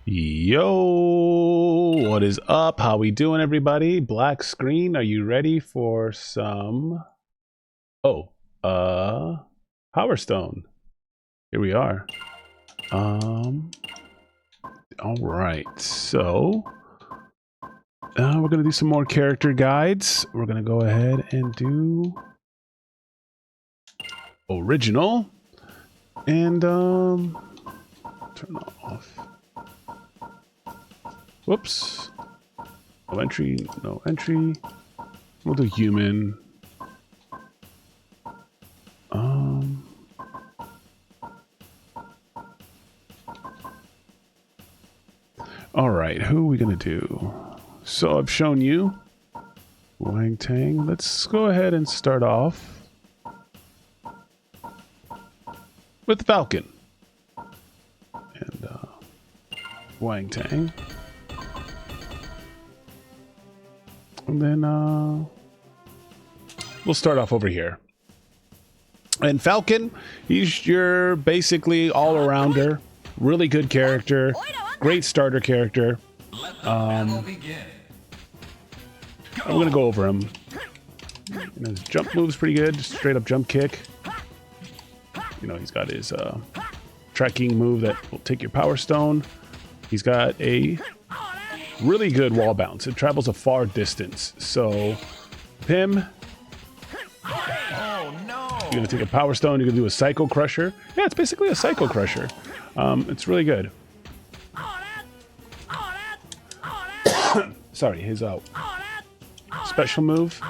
Yo, what is up? How we doing, everybody? Black screen. Are you ready for some Power Stone? Here we are. All right. So we're gonna do some more character guides. We're gonna go ahead and do original and turn off. Whoops. No entry, no entry. We'll do human. All right, who are we gonna do? So I've shown you Wang Tang. Let's go ahead and start off with Falcon and Wang Tang. And then we'll start off over here. And Falcon, he's your basically all-arounder, really good character, great starter character. I'm gonna go over him. And his jump move's pretty good, just straight up jump kick. You know, he's got his tracking move that will take your Power Stone. He's got a really good wall bounce. It travels a far distance. So him, you're gonna take a Power Stone, you're gonna do a Psycho Crusher. Yeah, it's basically a Psycho Crusher. It's really good. Sorry, his special move.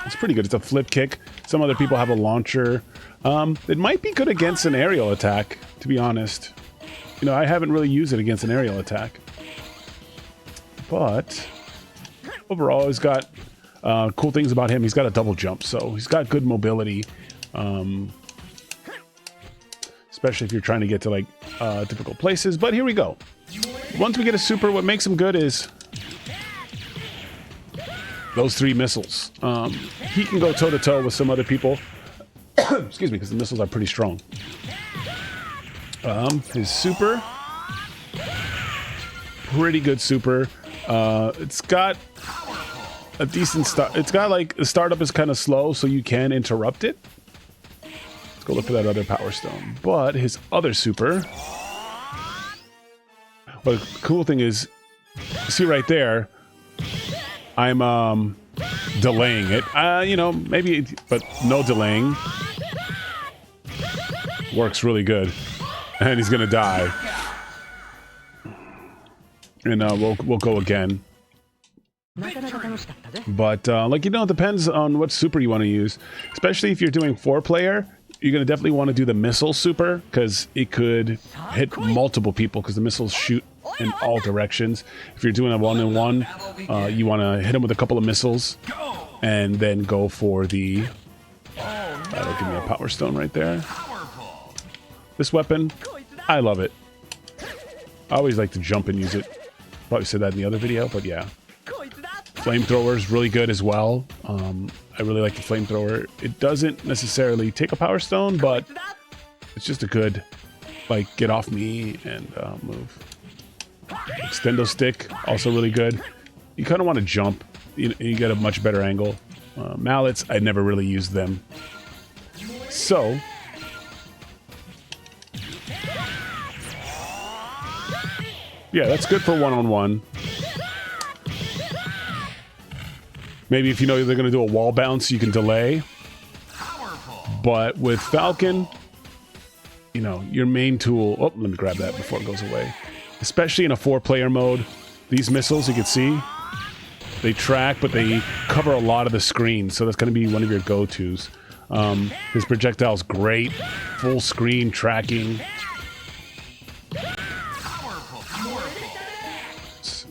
It's pretty good. It's a flip kick. Some other people have a launcher. It might be good against an aerial attack, to be honest. You know, I haven't really used it against an aerial attack. But overall, he's got cool things about him. He's got a double jump, so he's got good mobility. Especially if you're trying to get to like difficult places. But here we go. Once we get a super, what makes him good is those 3 missiles. He can go toe-to-toe with some other people. Excuse me, because the missiles are pretty strong. His super, pretty good super. It's got a decent start. It's got like the startup is kind of slow, so you can interrupt it. Let's go look for that other Power Stone. But his other super. Well, the cool thing is, see right there, I'm delaying it. You know, maybe, but no delaying. Works really good. And he's gonna die. And we'll go again. But like, you know, it depends on what super you want to use. Especially if you're doing 4-player, you're gonna definitely want to do the missile super, because it could hit multiple people, because the missiles shoot in all directions. If you're doing a 1-on-1, you want to hit them with a couple of missiles and then go for the that'll give me a Power Stone right there. This weapon, I love it. I always like to jump and use it. Probably said that in the other video, but yeah. Flamethrower is really good as well. I really like the flamethrower. It doesn't necessarily take a Power Stone, but it's just a good, like, get off me and move. Extendo stick, also really good. You kind of want to jump. You get a much better angle. Mallets, I never really used them. So, yeah, that's good for 1-on-1. Maybe if you know they're going to do a wall bounce, you can delay. But with Falcon, you know, your main tool... Oh, let me grab that before it goes away. Especially in a 4-player mode, these missiles, you can see, they track, but they cover a lot of the screen. So that's going to be one of your go-tos. His projectile's great. Full screen tracking.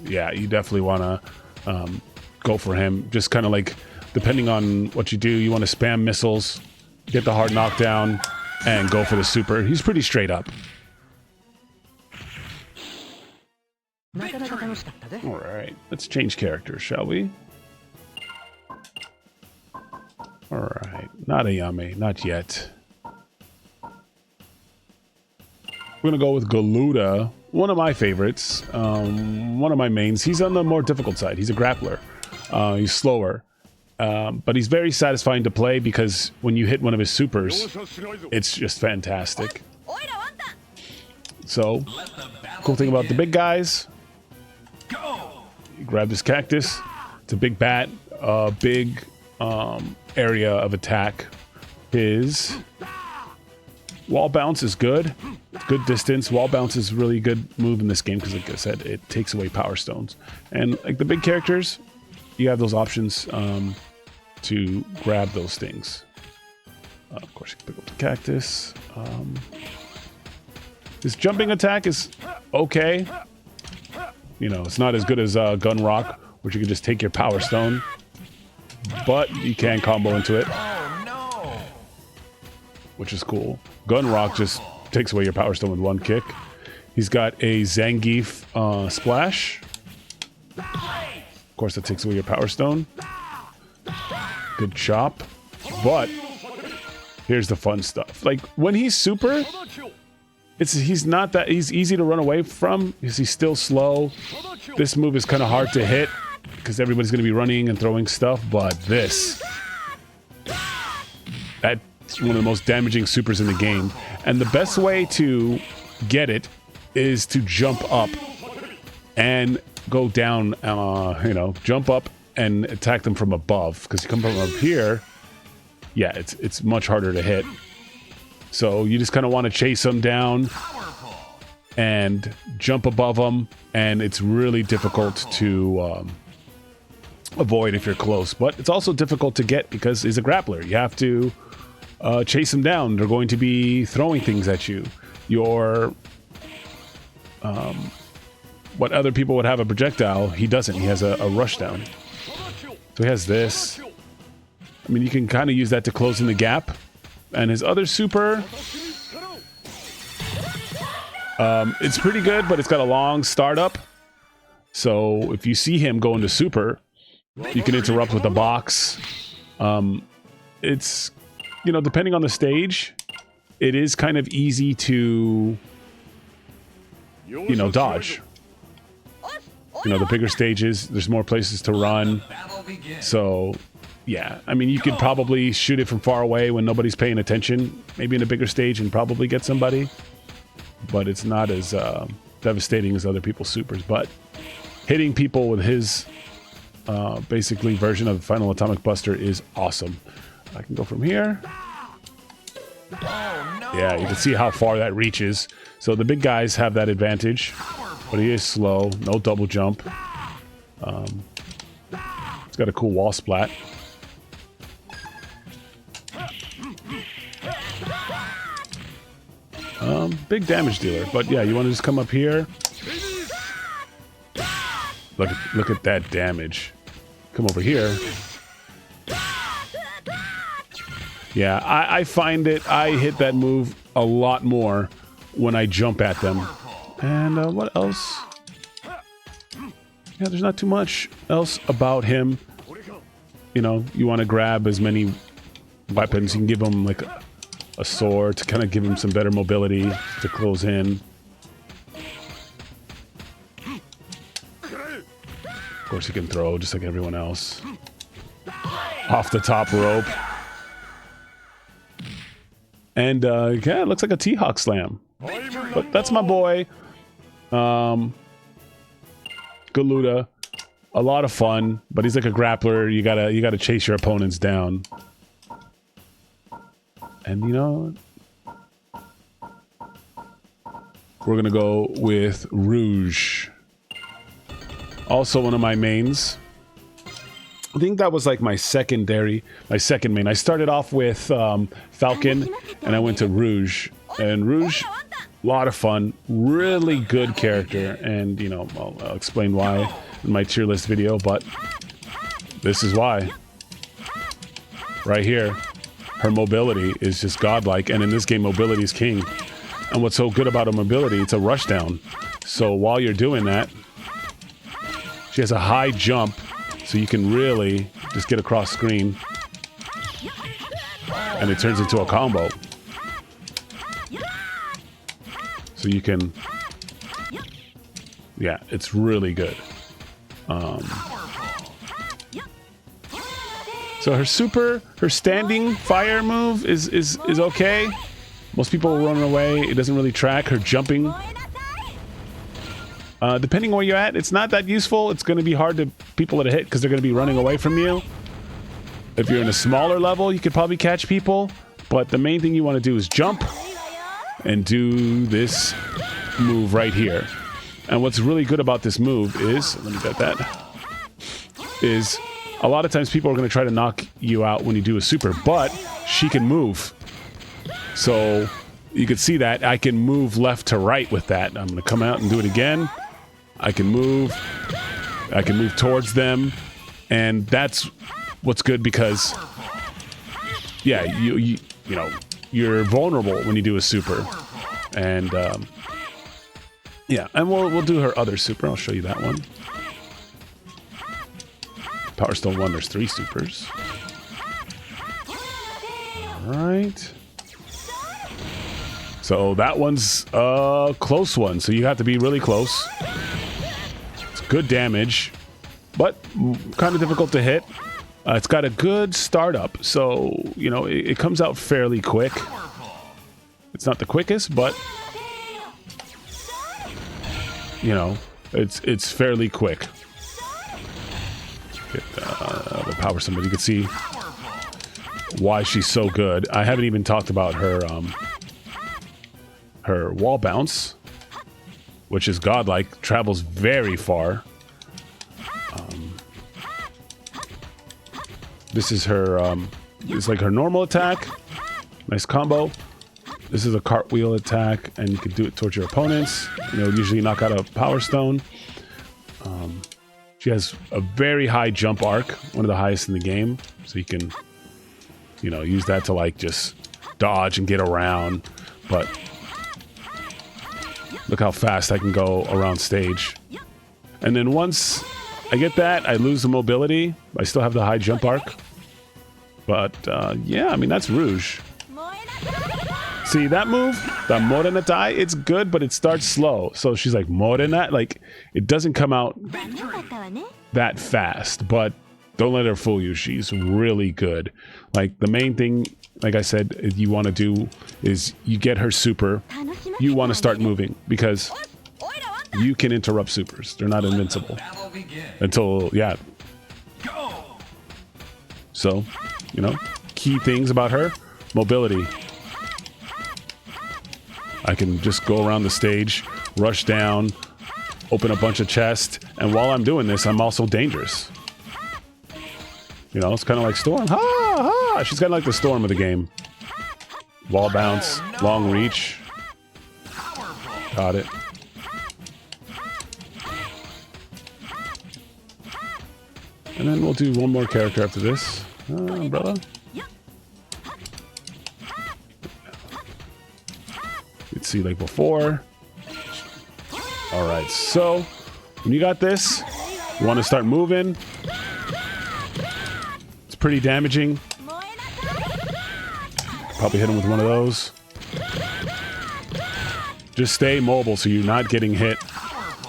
Yeah, you definitely want to go for him. Just kind of like, depending on what you do, you want to spam missiles, get the hard knockdown, and go for the super. He's pretty straight up. Alright, let's change characters, shall we? Alright, not Ayame, not yet. We're gonna go with Galuda. one of my favorites, one of my mains. He's on the more difficult side. He's a grappler. He's slower. But he's very satisfying to play because when you hit one of his supers, it's just fantastic. So, cool thing about the big guys, you grab this cactus. It's a big bat, big area of attack. His wall bounce is good. Good distance. Wall bounce is really good move in this game because, like I said, it takes away power stones. And like the big characters, you have those options to grab those things. Of course, you can pick up the cactus. His jumping attack is okay. You know, it's not as good as Gun Rock, which you can just take your power stone, but you can combo into it, which is cool. Gun Rock just takes away your power stone with one kick. He's got a Zangief splash. Of course, that takes away your power stone. Good chop, but here's the fun stuff. Like when he's super, he's not that he's easy to run away from because he's still slow. This move is kind of hard to hit because everybody's going to be running and throwing stuff, but that's one of the most damaging supers in the game. And the best way to get it is to jump up and go down, you know, jump up and attack them from above, because you come from up here, yeah, it's much harder to hit. So you just kind of want to chase them down and jump above them, and it's really difficult to avoid if you're close. But it's also difficult to get because he's a grappler. You have to chase him down. They're going to be throwing things at you. Your what other people would have a projectile, he doesn't. He has a rush down. So he has this. I mean, you can kind of use that to close in the gap. And his other super, it's pretty good, but it's got a long startup. So if you see him go into super, you can interrupt with the box. It's, you know, depending on the stage, it is kind of easy to, you know, dodge. You know, the bigger stages, there's more places to run. So, yeah, I mean, you could probably shoot it from far away when nobody's paying attention, maybe in a bigger stage, and probably get somebody. But it's not as devastating as other people's supers. But hitting people with his basically version of the Final Atomic Buster is awesome. I can go from here. Yeah, you can see how far that reaches. So the big guys have that advantage. But he is slow. No double jump. It's got a cool wall splat. Big damage dealer. But yeah, you want to just come up here. Look at that damage. Come over here. Yeah, I find it. I hit that move a lot more when I jump at them. And what else? Yeah, there's not too much else about him. You know, you want to grab as many weapons. You can give him like a sword to kind of give him some better mobility to close in. Of course, he can throw just like everyone else. Off the top rope. And yeah, it looks like a T-Hawk slam. But that's my boy. Galuda, a lot of fun, but he's like a grappler. You gotta chase your opponents down. And you know, we're gonna go with Rouge. Also one of my mains. I think that was like my second main. I started off with Falcon, and I went to Rouge. And Rouge, a lot of fun, really good character, and you know, I'll explain why in my tier list video, but this is why. Right here, her mobility is just godlike, and in this game, mobility is king. And what's so good about her mobility, it's a rush down. So while you're doing that, she has a high jump, so you can really just get across screen, and it turns into a combo. So you can Yeah, it's really good. So her super, her standing fire move is okay. Most people will run away. It doesn't really track. Her jumping, depending where you're at, it's not that useful. It's going to be hard to people to hit because they're going to be running away from you. If you're in a smaller level, you could probably catch people. But the main thing you want to do is jump and do this move right here. And what's really good about this move is, let me get that, is a lot of times people are going to try to knock you out when you do a super, but she can move. So you can see that I can move left to right with that. I'm going to come out and do it again. I can move towards them. And that's what's good because, yeah, you know, you're vulnerable when you do a super. And, yeah, and we'll do her other super. I'll show you that one. Power Stone 1, there's 3 supers. Alright. So that one's a close one, so you have to be really close. It's good damage, but kind of difficult to hit. It's got a good startup, so, you know, it comes out fairly quick. It's not the quickest, but, you know, it's fairly quick. Get the power summon. You can see why she's so good. I haven't even talked about her her wall bounce, which is godlike, travels very far. This is her it's like her normal attack. Nice combo. This is a cartwheel attack, and you can do it towards your opponents. You know, usually knock out a power stone. She has a very high jump arc, one of the highest in the game. So you can, you know, use that to like just dodge and get around. But look how fast I can go around stage. And then once I get that, I lose the mobility. I still have the high jump arc. But yeah, I mean, that's Rouge. See that move? The Morenatai, it's good, but it starts slow. So she's like, Morena, like, it doesn't come out that fast, but don't let her fool you. She's really good. Like, the main thing, like I said, you want to do is you get her super. You want to start moving because you can interrupt supers. They're not invincible until, yeah. So, you know, key things about her, mobility. I can just go around the stage, rush down, open a bunch of chests, and while I'm doing this, I'm also dangerous. You know, it's kind of like Storm. Ha! Ha! She's kind of like the Storm of the game. Wall bounce, long reach. Got it. And then we'll do one more character after this. Umbrella. Let's see, like before. All right, so when you got this, you want to start moving. It's pretty damaging. Probably hit him with one of those. Just stay mobile so you're not getting hit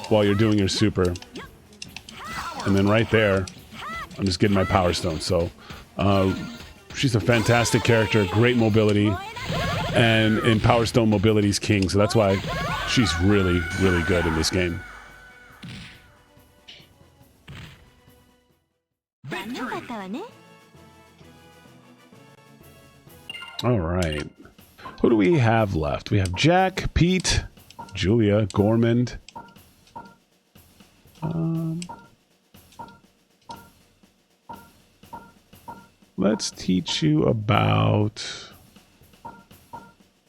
while you're doing your super. And then right there, I'm just getting my power stone. So she's a fantastic character, great mobility. And in Power Stone, mobility's king, so that's why she's really, really good in this game. All right. Who do we have left? We have Jack, Pete, Julia, Gourmand. Let's teach you about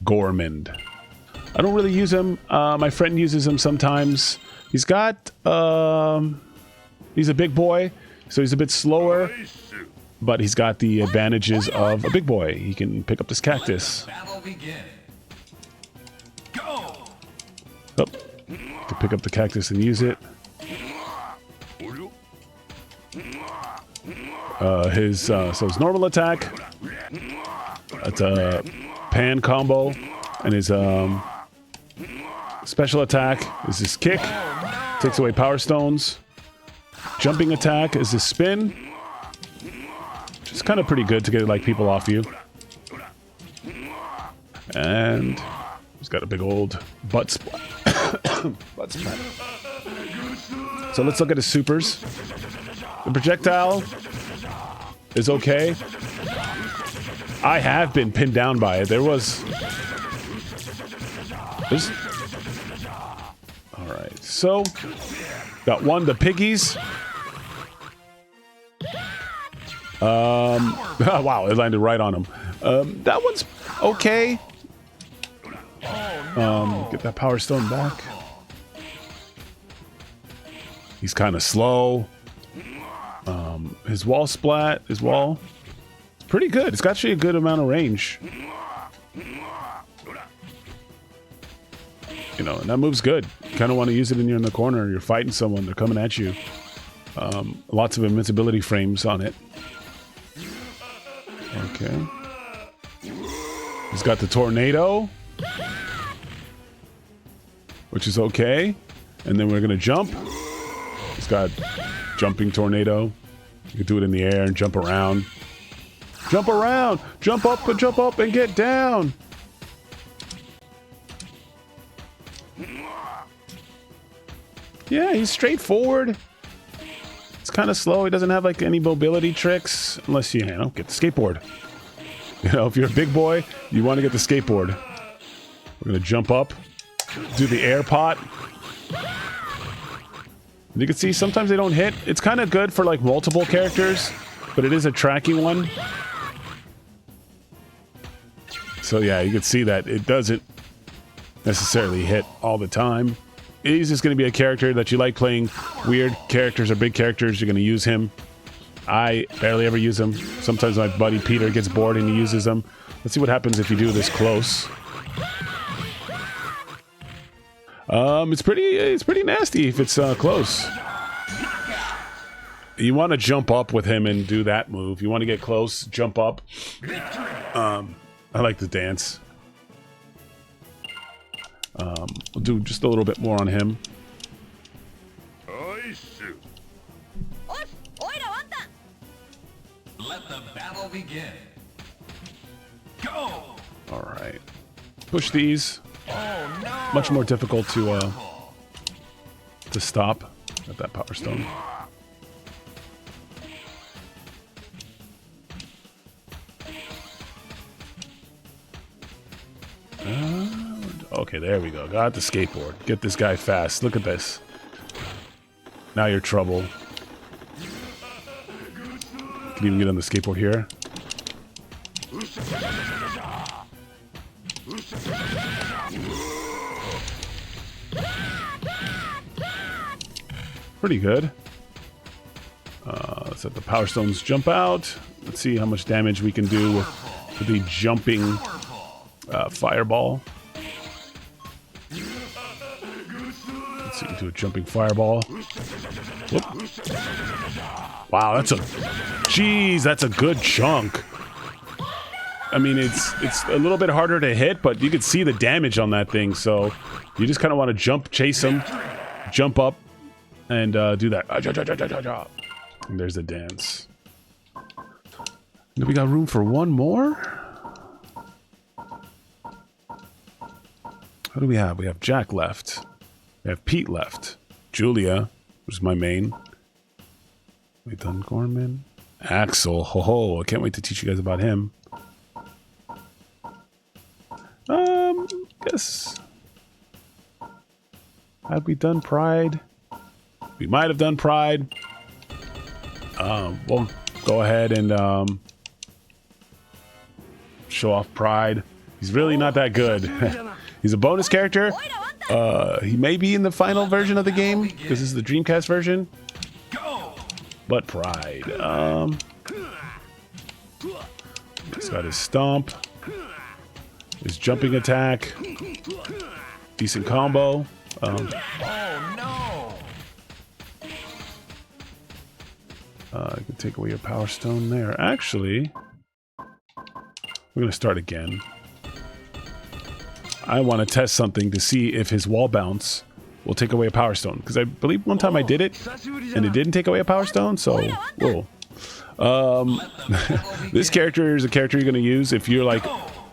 Gourmand. I don't really use him. My friend uses him sometimes. He's got, he's a big boy, so he's a bit slower, but he's got the advantages of a big boy. He can pick up this cactus. Oh, to pick up the cactus and use it. So his normal attack, that's a pan combo, and his special attack is his kick, Takes away power stones. Jumping attack is his spin. Which is kind of pretty good to get like people off you. And he's got a big old butt splat. Butt splat. So let's look at his supers. The projectile is okay. I have been pinned down by it. There's alright, so got one, the piggies. Wow, it landed right on him. That one's okay. Get that power stone back. He's kind of slow. His wall splat, it's pretty good. It's got actually a good amount of range. You know, and that move's good. You kind of want to use it when you're in the corner. You're fighting someone. They're coming at you. Lots of invincibility frames on it. Okay. He's got the tornado, which is okay. And then we're going to jump. He's got jumping tornado. You can do it in the air and jump around. Jump around! Jump up and get down! Yeah, he's straightforward. It's kind of slow. He doesn't have like any mobility tricks. Unless you know, get the skateboard. You know, if you're a big boy, you want to get the skateboard. We're going to jump up. Do the air pot. And you can see sometimes they don't hit. It's kind of good for like multiple characters, but it is a tracking one. So yeah, you can see that it doesn't necessarily hit all the time. He's just going to be a character that you like playing weird characters or big characters. You're going to use him. I barely ever use him. Sometimes my buddy Peter gets bored and he uses them. Let's see what happens if you do this close. It's pretty nasty if it's close. You want to jump up with him and do that move. You want to get close, jump up. I like the dance. We'll do just a little bit more on him. Let the battle begin. Go! Alright. Push these. Oh no! Much more difficult to stop at that power stone. Okay, there we go. Got the skateboard. Get this guy fast. Look at this. Now you're trouble. Can even get on the skateboard here. Pretty good. Let's let the power stones jump out. Let's see how much damage we can do with the jumping fireball. Let's see, do a jumping fireball. Whoop. Wow, that's a good chunk. I mean, it's a little bit harder to hit, but you can see the damage on that thing. So you just kind of want to jump, chase him, jump up, and do that. And there's the dance. And we got room for one more. What do we have? We have Jack left. We have Pete left. Julia, which is my main. We done Gourmand. Axel. Ho ho. I can't wait to teach you guys about him. Guess. Have we done Pride? We might have done Pride. We'll go ahead and show off Pride. He's really not that good. He's a bonus character. He may be in the final version of the game because this is the Dreamcast version. But Pride. He's got his stomp, his jumping attack, decent combo. Oh no! I can take away your power stone there. Actually, we're gonna start again. I want to test something to see if his wall bounce will take away a Power Stone. Because I believe one time I did it, and it didn't take away a Power Stone, so, whoa. This character is a character you're going to use if you're like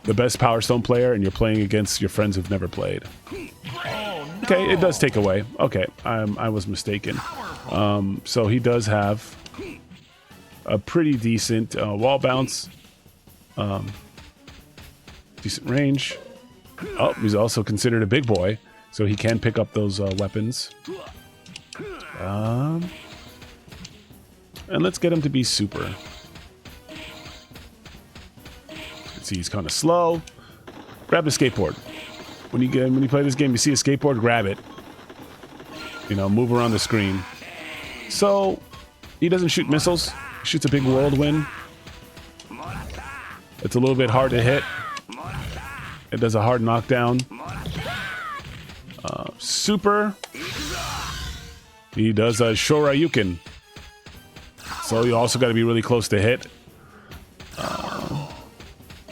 the best Power Stone player and you're playing against your friends who've never played. Okay, it does take away. Okay, I was mistaken. So he does have a pretty decent wall bounce, decent range. Oh, he's also considered a big boy, so he can pick up those weapons. And let's get him to be super. See, he's kind of slow. Grab the skateboard. When you play this game, you see a skateboard, grab it. You know, move around the screen. So he doesn't shoot missiles. He shoots a big whirlwind. It's a little bit hard to hit. It does a hard knockdown. Super. He does a Shoryuken. So you also got to be really close to hit.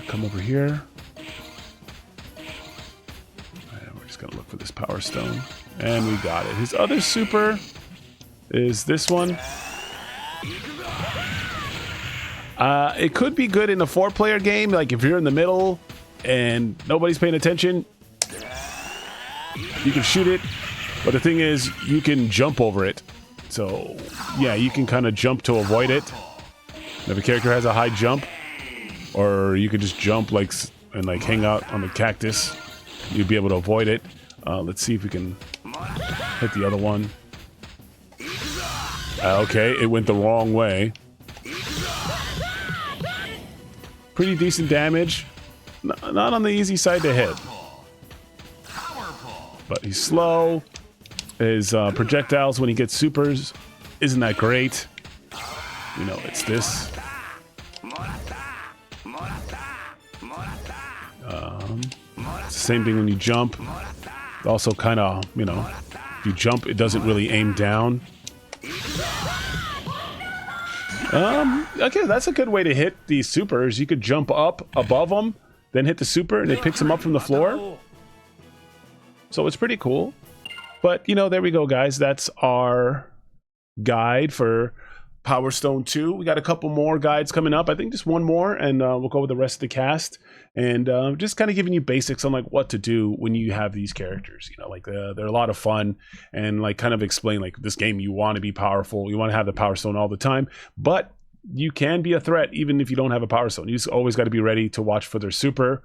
Come over here. And we're just going to look for this Power Stone. And we got it. His other super is this one. It could be good in a 4-player game. Like if you're in the middle and nobody's paying attention, you can shoot it. But the thing is, you can jump over it. So, yeah, you can kind of jump to avoid it. If a character has a high jump, or you could just jump and hang out on the cactus, you'd be able to avoid it. Let's see if we can hit the other one. Okay, it went the wrong way. Pretty decent damage. Not on the easy side to hit. But he's slow. His projectiles when he gets supers isn't that great. You know, it's this. It's the same thing when you jump. Also kind of, you know, if you jump, it doesn't really aim down. Okay, that's a good way to hit these supers. You could jump up above them, then hit the super, and it picks them up from the floor. So it's pretty cool. But, you know, there we go, guys. That's our guide for Power Stone 2. We got a couple more guides coming up. I think just one more, and we'll go with the rest of the cast. And just kind of giving you basics on like what to do when you have these characters. You know, like they're a lot of fun, and like kind of explain like this game. You want to be powerful. You want to have the Power Stone all the time, but you can be a threat even if you don't have a Power Stone. You just always got to be ready to watch for their super.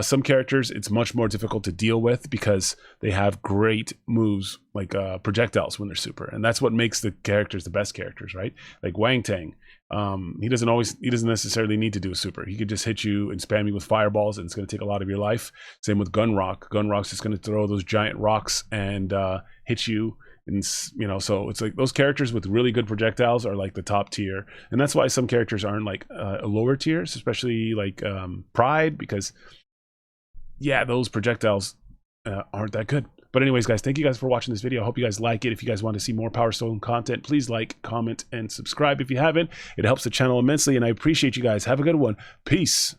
Some characters, it's much more difficult to deal with because they have great moves like projectiles when they're super, and that's what makes the characters the best characters, right? Like Wang Tang, he doesn't necessarily need to do a super. He could just hit you and spam you with fireballs, and it's going to take a lot of your life. Same with Gunrock. Gunrock's just going to throw those giant rocks and hit you. And, you know, so it's like those characters with really good projectiles are like the top tier, and that's why some characters aren't like lower tiers, especially like Pride, because yeah, those projectiles aren't that good. But anyways, guys, thank you guys for watching this video. I hope you guys like it. If you guys want to see more Power Stone content, please like, comment, and subscribe if you haven't. It helps the channel immensely, and I appreciate you guys. Have a good one. Peace.